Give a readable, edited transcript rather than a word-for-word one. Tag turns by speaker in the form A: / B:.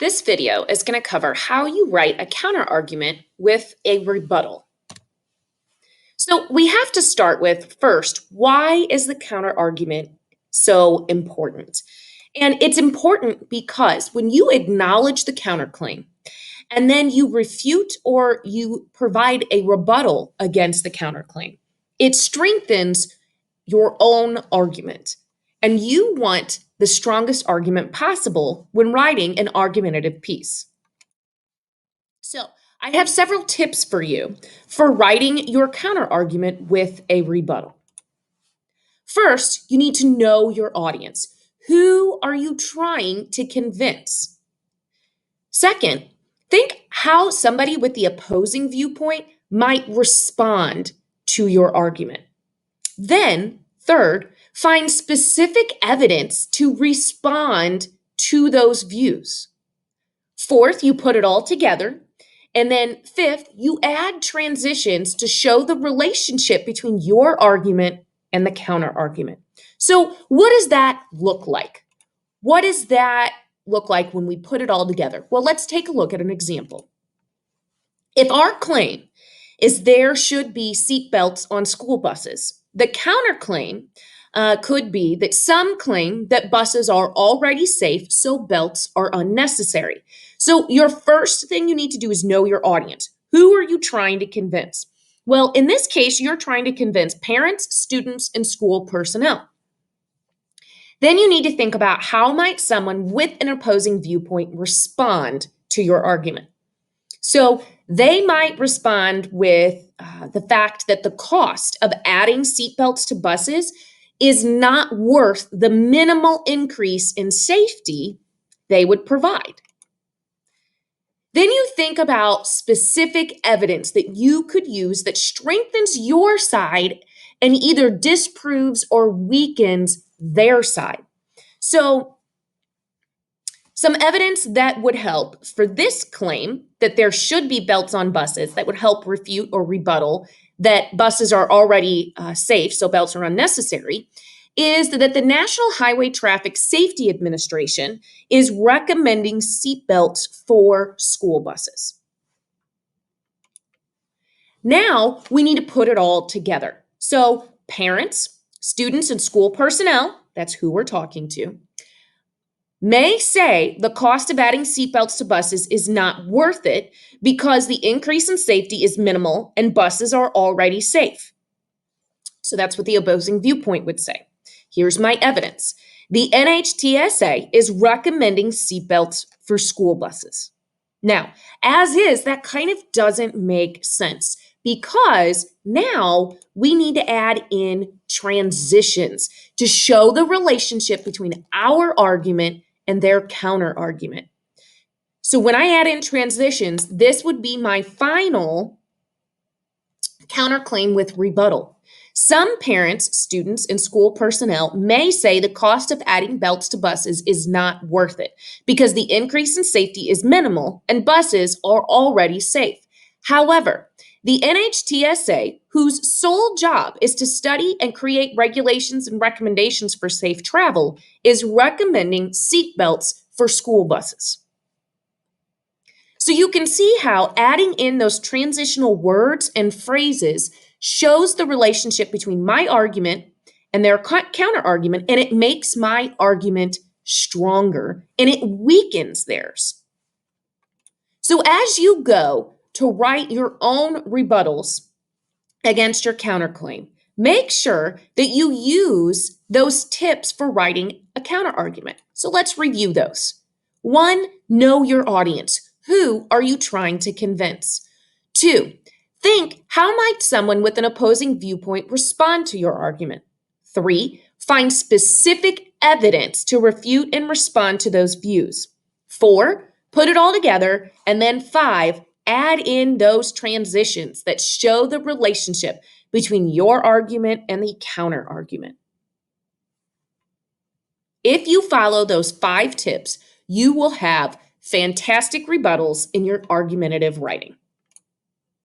A: This video is going to cover how you write a counterargument with a rebuttal. So we have to start with first, why is the counterargument so important? And it's important because when you acknowledge the counterclaim and then you refute or you provide a rebuttal against the counterclaim, it strengthens your own argument. And you want the strongest argument possible when writing an argumentative piece. So, I have several tips for you for writing your counterargument with a rebuttal. First, you need to know your audience. Who are you trying to convince? Second, think how somebody with the opposing viewpoint might respond to your argument. Then, third, find specific evidence to respond to those views. Fourth, you put it all together. And then fifth, you add transitions to show the relationship between your argument and the counter argument. So what does that look like? What does that look like when we put it all together? Well, let's take a look at an example. If our claim is there should be seatbelts on school buses, the counterclaim could be that some claim that buses are already safe, so belts are unnecessary. So your first thing you need to do is know your audience. Who are you trying to convince? Well, in this case, you're trying to convince parents, students, and school personnel. Then you need to think about how might someone with an opposing viewpoint respond to your argument. So they might respond with the fact that the cost of adding seatbelts to buses is not worth the minimal increase in safety they would provide. Then you think about specific evidence that you could use that strengthens your side and either disproves or weakens their side. So some evidence that would help for this claim that there should be belts on buses that would help refute or rebuttal that buses are already safe, so belts are unnecessary, is that the National Highway Traffic Safety Administration is recommending seatbelts for school buses. Now we need to put it all together. So parents, students, and school personnel, that's who we're talking to, may say the cost of adding seatbelts to buses is not worth it because the increase in safety is minimal and buses are already safe. So that's what the opposing viewpoint would say. Here's my evidence. The NHTSA is recommending seatbelts for school buses. Now, as is, that kind of doesn't make sense because now we need to add in transitions to show the relationship between our argument and their counter argument. So when I add in transitions, this would be my final counterclaim with rebuttal. Some parents, students, and school personnel may say the cost of adding belts to buses is not worth it because the increase in safety is minimal and buses are already safe. However, the NHTSA, whose sole job is to study and create regulations and recommendations for safe travel, is recommending seatbelts for school buses. So you can see how adding in those transitional words and phrases shows the relationship between my argument and their counter argument, and it makes my argument stronger and it weakens theirs. So as you go to write your own rebuttals against your counterclaim, make sure that you use those tips for writing a counterargument. So let's review those. 1, know your audience. Who are you trying to convince? 2, think how might someone with an opposing viewpoint respond to your argument? 3, find specific evidence to refute and respond to those views. 4, put it all together. And then 5, add in those transitions that show the relationship between your argument and the counter argument. If you follow those 5 tips, you will have fantastic rebuttals in your argumentative writing.